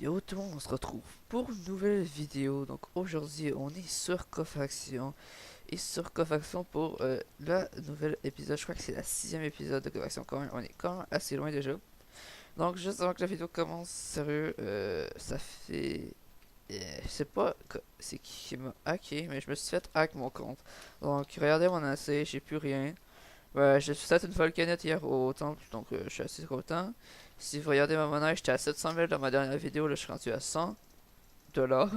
Yo tout le monde, on se retrouve pour une nouvelle vidéo. Donc aujourd'hui on est sur Cofaction et sur Cofaction pour le nouvel épisode. Je crois que c'est la sixième épisode de Cofaction quand même. On est quand même assez loin déjà. Donc juste avant que la vidéo commence, sérieux, ça fait... je sais pas c'est qui m'a hacké, mais je me suis fait hack mon compte. Donc regardez mon AC, j'ai plus rien. Ouais, j'ai fait une volcanette hier au temple, donc je suis assez content. Si vous regardez ma monnaie, j'étais à 700 000 dans ma dernière vidéo, là je suis rendu à 100 $.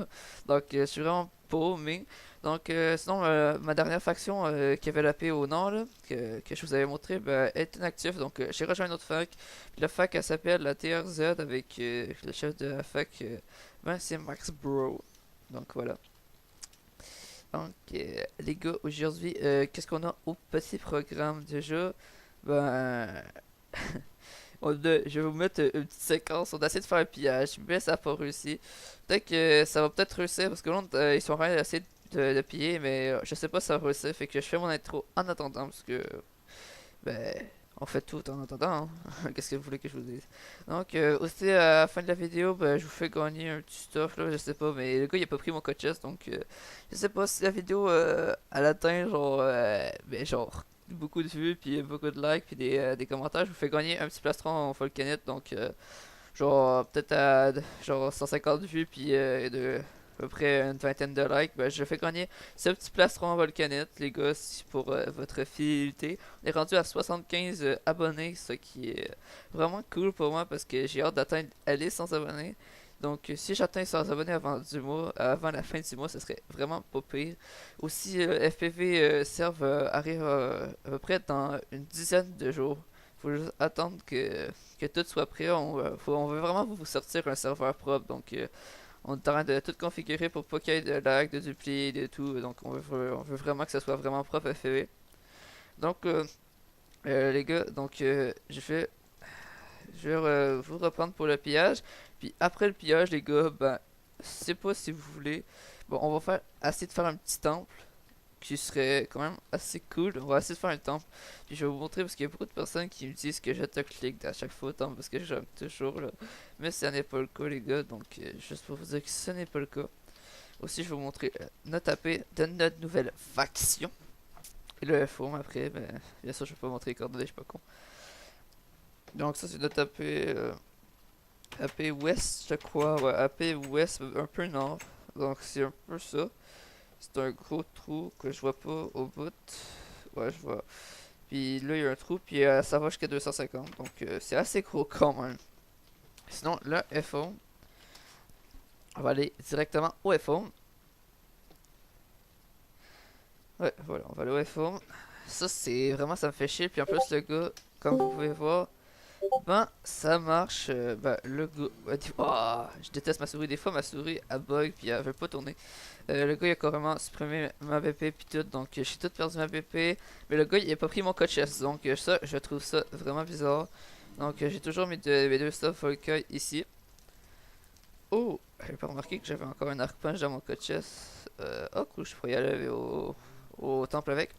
Donc je suis vraiment paumé. Donc sinon, ma dernière faction qui avait la paix au nord, là, que je vous avais montré, ben, est inactive. Donc j'ai rejoint une autre fac. Puis la fac, elle s'appelle la TRZ avec le chef de la fac, ben, c'est Max Bro. Donc voilà. Donc, les gars, aujourd'hui, qu'est-ce qu'on a au petit programme déjà? Ben, je vais vous mettre une petite séquence. On a essayé de faire un pillage, mais ça n'a pas réussi. Peut-être que ça va peut-être réussir parce que l'autre, ils sont en train d'essayer de piller, mais je sais pas si ça va réussir. Fait que je fais mon intro en attendant parce que ben, on fait tout en attendant, hein. Qu'est-ce que vous voulez que je vous dise? Donc, aussi, à la fin de la vidéo, ben, je vous fais gagner un petit stuff, là, je sais pas, mais le gars, il a pas pris mon code chest, donc, je sais pas si la vidéo, elle atteint, genre, ben, genre, beaucoup de vues, puis beaucoup de likes, puis des commentaires, je vous fais gagner un petit plastron en Volcanite, donc, genre, peut-être à, genre, 150 vues, puis à peu près une vingtaine de likes, ben, je fais gagner ce petit plastron en Volcanite, les gars, pour votre fidélité. On est rendu à 75 abonnés, ce qui est vraiment cool pour moi parce que j'ai hâte d'atteindre les 100 abonnés. Donc, si j'atteins 100 abonnés avant la fin du mois, ce serait vraiment pas pire. Aussi, FPV Serve arrive à peu près dans une dizaine de jours. Faut juste attendre que tout soit prêt. On veut vraiment vous sortir un serveur propre. Donc, on est en train de tout configurer pour pas qu'il y ait de lag, de dupli, de tout. Donc, on veut vraiment que ça soit vraiment propre FPV. Donc, les gars, donc je vais vous reprendre pour le pillage. Puis après le pillage, les gars, ben, je sais pas si vous voulez. Bon, on va essayer de faire un petit temple qui serait quand même assez cool. On va essayer de faire un temple. Puis je vais vous montrer parce qu'il y a beaucoup de personnes qui me disent que je te clique à chaque fois au temple parce que j'aime toujours là. Mais ce n'est pas le cas, les gars. Donc, juste pour vous dire que ce n'est pas le cas. Aussi, je vais vous montrer notre AP de notre nouvelle faction. Et le forum après, ben, bien sûr, je vais pas montrer les coordonnées, je suis pas con. Donc, ça, c'est notre AP. AP ouest, je crois. Ouais, AP ouest, un peu nord. Donc, c'est un peu ça. C'est un gros trou que je vois pas au bout. Ouais, je vois. Puis là, il y a un trou, puis ça va jusqu'à 250. Donc, c'est assez gros quand même. Sinon, le FO, on va aller directement au FO. Ouais, voilà, on va aller au FO. Ça, c'est vraiment, ça me fait chier. Puis en plus, le gars, comme vous pouvez voir, ben, ça marche. Ben, le gars. Oh, je déteste ma souris. Des fois, ma souris, elle bug, puis elle veut pas tourner. Le gars, il a carrément supprimé ma BP, puis tout. Donc, j'ai tout perdu ma BP. Mais le gars, il a pas pris mon code chest. Donc, ça, je trouve ça vraiment bizarre. Donc, j'ai toujours mes deux stuff Volca ici. Oh, j'avais pas remarqué que j'avais encore un arc punch dans mon code chest. Oh, cool, je pourrais y aller au temple avec.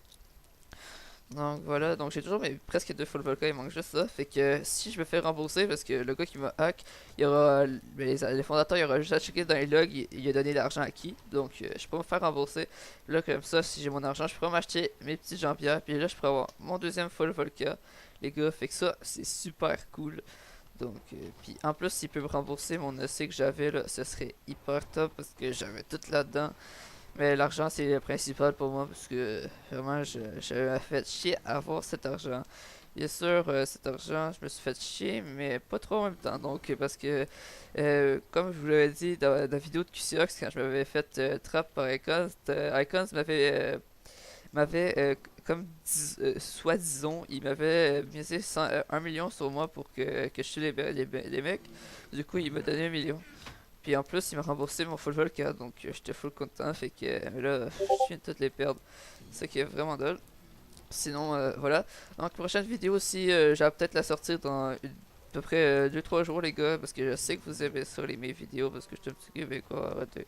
Donc voilà, donc j'ai toujours mes presque deux full Volca, il manque juste ça. Fait que si je me fais rembourser, parce que le gars qui m'a hack, il y aura les fondateurs, il y aura juste à checker dans les logs, il a donné l'argent à qui. Donc je peux me faire rembourser. Là comme ça, si j'ai mon argent, je pourrais m'acheter mes petits jambières. Puis là, je pourrais avoir mon deuxième full Volca. Les gars, fait que ça, c'est super cool. Donc, puis en plus, s'il peut me rembourser mon EC que j'avais là, ce serait hyper top parce que j'avais tout là-dedans. Mais l'argent, c'est le principal pour moi parce que vraiment, je fait chier à avoir cet argent. Bien sûr, cet argent, je me suis fait chier, mais pas trop en même temps. Donc, parce que, comme je vous l'avais dit dans la vidéo de QCOX, quand je m'avais fait trap par Icons, Icons m'avait comme soi-disant, il m'avait misé 1 million sur moi pour que je tue les mecs. Du coup, il m'a donné 1 million. Puis en plus, il m'a remboursé mon full Volca, donc j'étais full content. Fait que là, je viens de toutes les perdre. C'est ça qui est vraiment drôle. Sinon, voilà. Donc, prochaine vidéo aussi, j'allais peut-être la sortir dans à peu près 2-3 jours, les gars, parce que je sais que vous aimez ça, mes vidéos, parce que je suis un petit québécois. Arrêtez.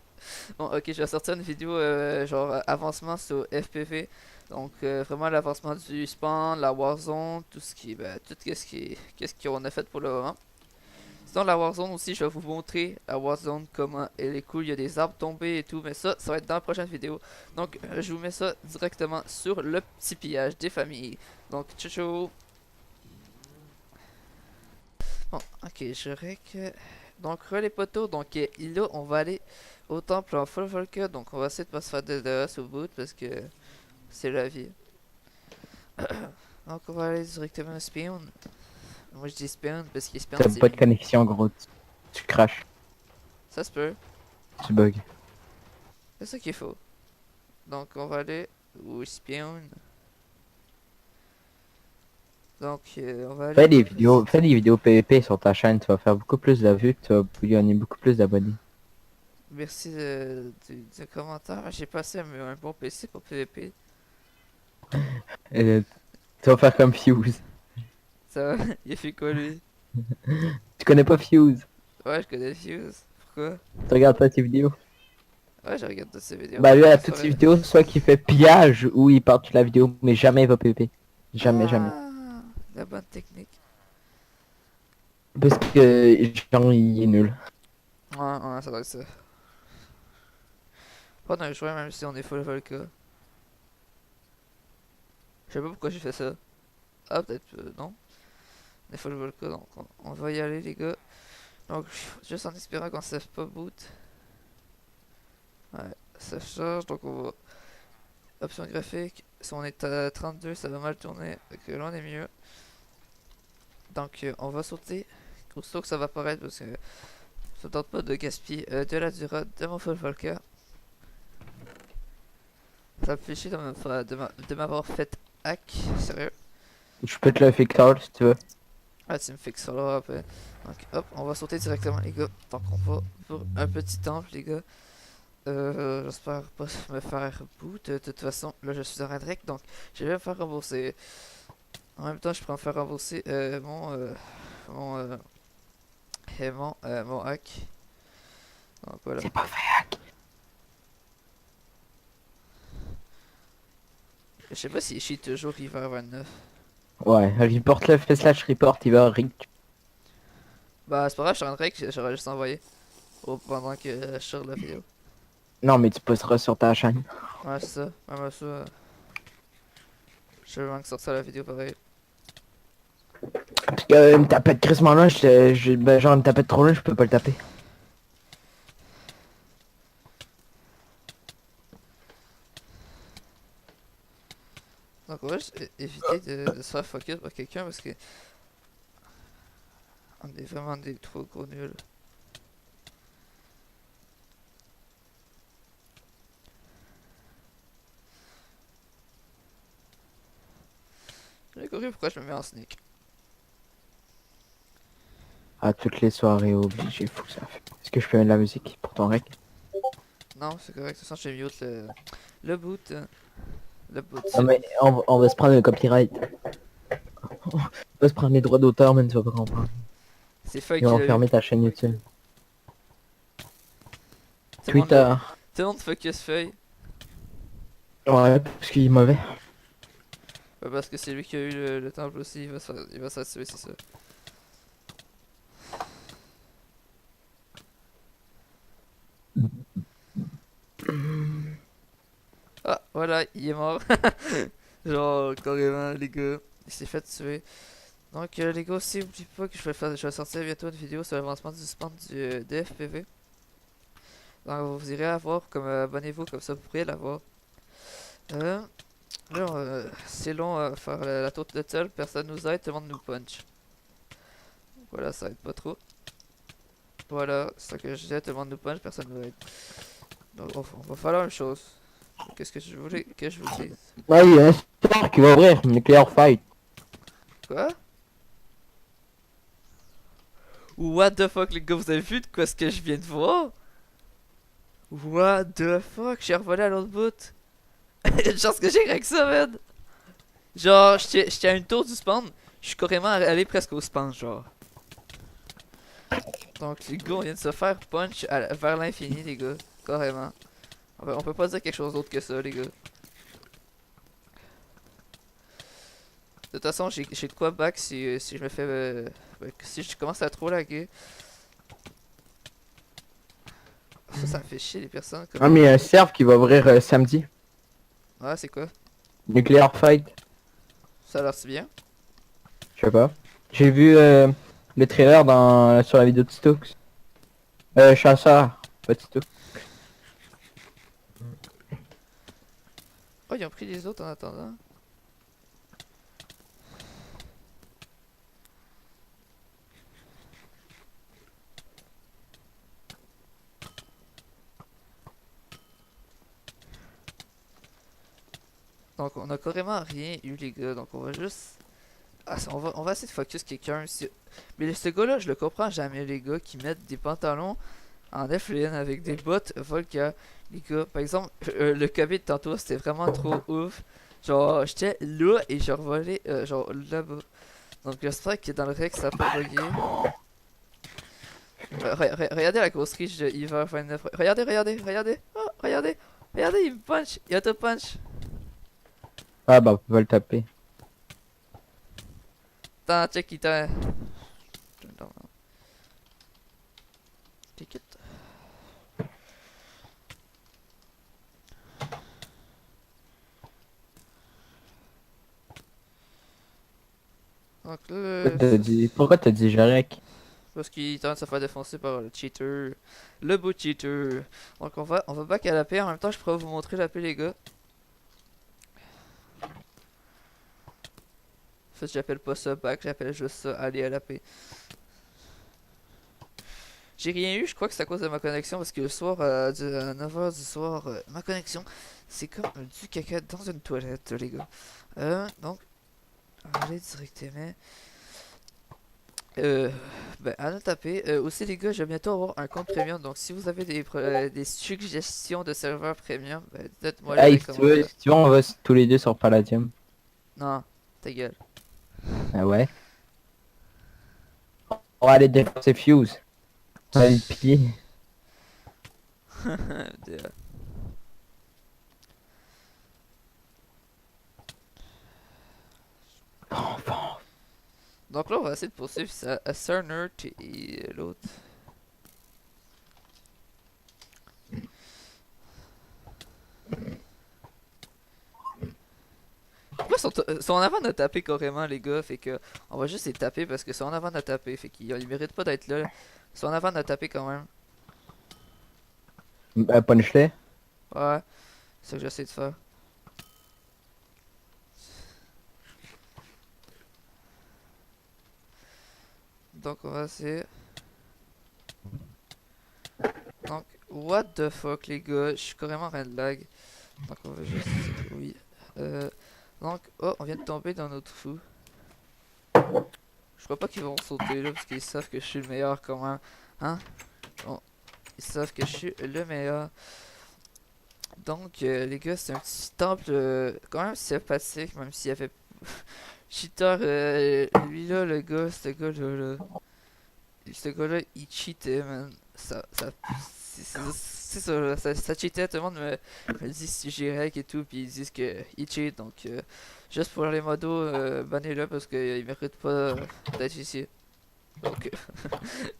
Bon, ok, je vais sortir une vidéo genre avancement sur FPV. Donc, vraiment l'avancement du spawn, la Warzone, tout ce qui, ben, tout qu'est-ce qu'on a fait pour le moment. Sinon, la Warzone aussi, je vais vous montrer la Warzone, comment elle est cool. Il y a des arbres tombés et tout, mais ça va être dans la prochaine vidéo. Donc, je vous mets ça directement sur le petit pillage des familles. Donc, ciao ciao. Bon, ok, je règle. Donc, les poteaux. Donc, là, on va aller au temple en full Volca. Donc, on va essayer de pas se faire de DRS au bout parce que c'est la vie. Donc, on va aller directement au spawn. Moi, je dis spawn parce qu'il spawn, T'as c'est pas de mieux. connexion, gros. Tu crashes, Ça se peut. tu bugs. C'est ça qu'il faut. Donc, on va aller au spawn. Donc, on va aller au petit Fais temple. des vidéos PvP sur ta chaîne, tu vas faire beaucoup plus de vues, tu vas gagner beaucoup plus d'abonnés. Merci du commentaire. J'ai passé un bon PC pour PvP. Euh, Tu vas faire comme Fuse. Ça va? Il a fait quoi lui? Tu connais pas Fuse? Ouais, je connais Fuse. Pourquoi? Tu regardes pas tes vidéos? Ouais, je regarde toutes ces vidéos. Bah lui, à En toutes ses soirée. vidéos, soit qu'il fait pillage ou il part toute la vidéo, mais jamais il va PvP. Jamais, jamais. Ah, la bonne technique. Parce que, genre, il est nul. Ouais, ouais, ça doit être ça. Pas d'un joueur, même si on est full Volca. Je sais pas pourquoi j'ai fait ça. Ah, peut-être non. On est full Volca, donc on va y aller, les gars. Donc, juste en espérant qu'on se pas boot. Ouais, ça charge, donc on va. Option graphique. Si on est à 32, ça va mal tourner. Donc là, on est mieux. Donc, on va sauter. Aussitôt que ça va apparaître, parce que ça ne tente pas de gaspiller de la durade de mon full Volca. Ça me fait chier de m'avoir fait hack, sérieux. Je peux te le fixer si tu veux. Ah, tu me fixes ça là après. Donc, hop, on va sauter directement, les gars. Donc, on va pour un petit temple, les gars. J'espère pas me faire boot. De toute façon, là, je suis en red rec, donc je vais me faire rembourser. En même temps, je pourrais me faire rembourser mon, mon hack. Donc, voilà. C'est pas fait. Je sais pas si je suis toujours hiver 29. Ouais, report le, fais slash report, il va Rick. Bah, c'est pas grave, je suis en rec, j'aurais juste envoyé. Pendant que je sors la vidéo. Non, mais tu posteras sur ta chaîne. Ouais, c'est ça. Même ça, je veux vraiment que sortir la vidéo pareil. Parce que me taper de crissement là, ben, genre me taper de trop là, je peux pas le taper. Donc, on va juste éviter de se faire focus par quelqu'un parce que on est vraiment des trop gros nuls. J'ai compris pourquoi je me mets en sneak. À toutes les soirées obligé, faut que ça fait. Est-ce que je peux mettre de la musique pour ton rec? Non, c'est correct, de toute façon, j'ai mute le boot. Le boot, Non c'est mais on va se prendre le copyright. On va se prendre les droits d'auteur, mais tu vas pas comprendre. c'est Feuille Ils qui vont l'a eu. fermer ta chaîne YouTube. Tout le monde, Twitter. tout le monde focus Feuille. Ouais, parce qu'il est mauvais. Ouais, parce que c'est lui qui a eu le temple aussi, il va s'assurer, c'est ça. Ah, voilà, il est mort. Genre, carrément, les gars, il s'est fait tuer. Donc, les gars, aussi, n'oubliez pas que je vais sortir bientôt une vidéo sur l'avancement du spawn du FPV. Donc, vous irez la voir, comme abonnez-vous, comme ça vous pourrez la voir. Là, c'est long à faire la tour de seul, personne nous aide, tout le monde nous punch. Voilà, ça aide pas trop. Voilà, c'est ça que je disais, tout le monde nous punch, personne nous aide. Donc, on va faire la même chose. Qu'est-ce que je voulais que je vous dise? Ouais, il y a un sport qui va ouvrir, Nuclear Fight. Quoi? What the fuck, les gars, vous avez vu de quoi ce que je viens de voir? What the fuck, j'ai revolé à l'autre bout. Une chance que j'ai avec ça, man. Genre, j'étais à une tour du spawn, je suis carrément allé presque au spawn, genre. Donc, les gars, on vient de se faire punch vers l'infini, les gars. Carrément. On peut pas dire quelque chose d'autre que ça, les gars. De toute façon, j'ai de quoi back si je me fais si je commence à trop laguer, ça me fait chier les personnes Ah, comme. mais il y a un serve qui va ouvrir samedi. Ouais, c'est quoi? Nuclear Fight. Ça a l'air si bien. Je sais pas. J'ai vu le trailer sur la vidéo de Stokes. Chasseur. Pas de Stokes. Oh, ils ont pris les autres en attendant. Donc on a carrément rien eu les gars, donc on va juste... Ah, on va essayer de focus quelqu'un. Mais ce gars-là, je le comprends jamais, les gars qui mettent des pantalons en F-Lane avec des bottes Volca. Les gars, par exemple, le KB de tantôt, c'était vraiment trop ouf. Genre, j'étais là et j'ai revolé, genre là-bas. Donc j'espère que dans le rec, ça a pas bugué. Regardez la grosse riche de Eva 29. Regardez, regardez, regardez. Oh, regardez. Regardez, il me punch. Il auto-punch. Ah bah, on va le taper. Attends, check, il t'a... Take it. Donc là, Pourquoi t'as dit Jarek? parce qu'il tente de se faire défoncer par le cheater, le beau cheater. Donc on va back à la paix. En même temps, je pourrais vous montrer la paix, les gars. En fait, j'appelle pas ça back, j'appelle juste ça aller à la paix. J'ai rien eu, je crois que c'est à cause de ma connexion parce que le soir, à 9h du soir, ma connexion, c'est comme du caca dans une toilette, les gars. Donc, on va aller directement. Ben, à nous taper. Aussi, les gars, je vais bientôt avoir un compte premium. Donc, si vous avez des suggestions de serveurs premium, ben, dites-moi les Hey, dans les si commentaires. tu veux, on va tous les deux sur Palladium. Non, ta gueule. Ah ouais. On va aller défoncer Fuse. On va aller le piller. De- Donc là, on va essayer de poursuivre ça à Cernert et l'autre. Pourquoi sont en avant de taper carrément, les gars? Fait que on va juste les taper parce que sont en avant de taper. Fait qu'ils méritent pas d'être là. Ils sont en avant de taper quand même. Punch-les. Ouais, c'est ça que j'essaie de faire. Donc on va essayer. Donc, what the fuck les gars, je suis carrément en de lag. Donc on va juste... Oui. Donc, oh, on vient de tomber dans notre fou. Je crois pas qu'ils vont sauter là parce qu'ils savent que je suis le meilleur comment. Hein? Bon, ils savent que je suis le meilleur. Donc les gars, c'est un petit temple quand même sympathique, même s'il y avait... Cheater, lui là, le gars, ce gars-là, ce gars-là, il cheatait, man. C'est ça, là, ça cheatait, tout le monde me dit si j'ai rec et tout, puis ils disent que il cheat, donc juste pour les modos, bannez-le parce qu'il mérite pas d'être ici. Donc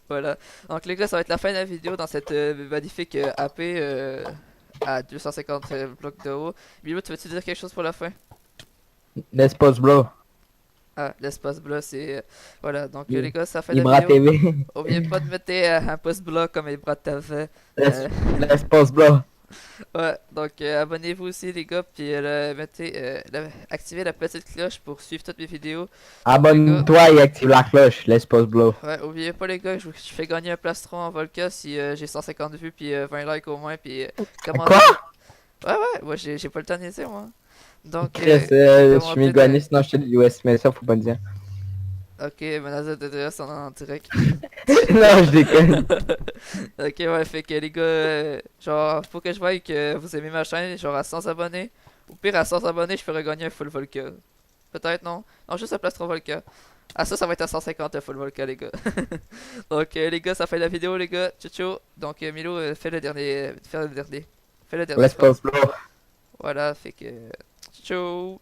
voilà. Donc les gars, ça va être la fin de la vidéo dans cette magnifique AP à 250 blocs de haut. Milo, tu veux-tu dire quelque chose pour la fin? L'espace bro. Ah, l'espace bleu, c'est... voilà, donc les Les gars, ça fait la bras vidéo. TV. Oubliez pas de mettre un pouce bleu comme les bras de TV. L'espace bro. Ouais, donc abonnez-vous aussi les gars, puis activez la petite cloche pour suivre toutes mes vidéos. Donc, les gars, Abonne-toi et active la cloche. L'espace bro. ouais, oubliez pas les gars, je fais gagner un plastron en Volca si j'ai 150 vues, puis 20 likes au moins, puis Quoi? Ouais, ouais, moi j'ai pas le temps de niaiser, moi. Donc, Chris, je suis commentez mégané, sinon je te dis US, mais ça faut pas le dire. Ok, menace de TDS en direct. Non, je déconne. Ok, ouais, fait que les gars, genre, faut que je voie que vous aimez ma chaîne, genre à 100 abonnés. Au pire, à 100 abonnés, je ferai gagner un full Volca. Peut-être, non? Non, juste un plastron Volca. Ah, ça va être à 150 un full Volca, les gars. Donc, les gars, ça fait la vidéo, les gars. Ciao, ciao. Donc, Milo, fais le dernier. Fais le dernier. Fais le dernier. L'espace bro. Voilà, fait que. Ciao.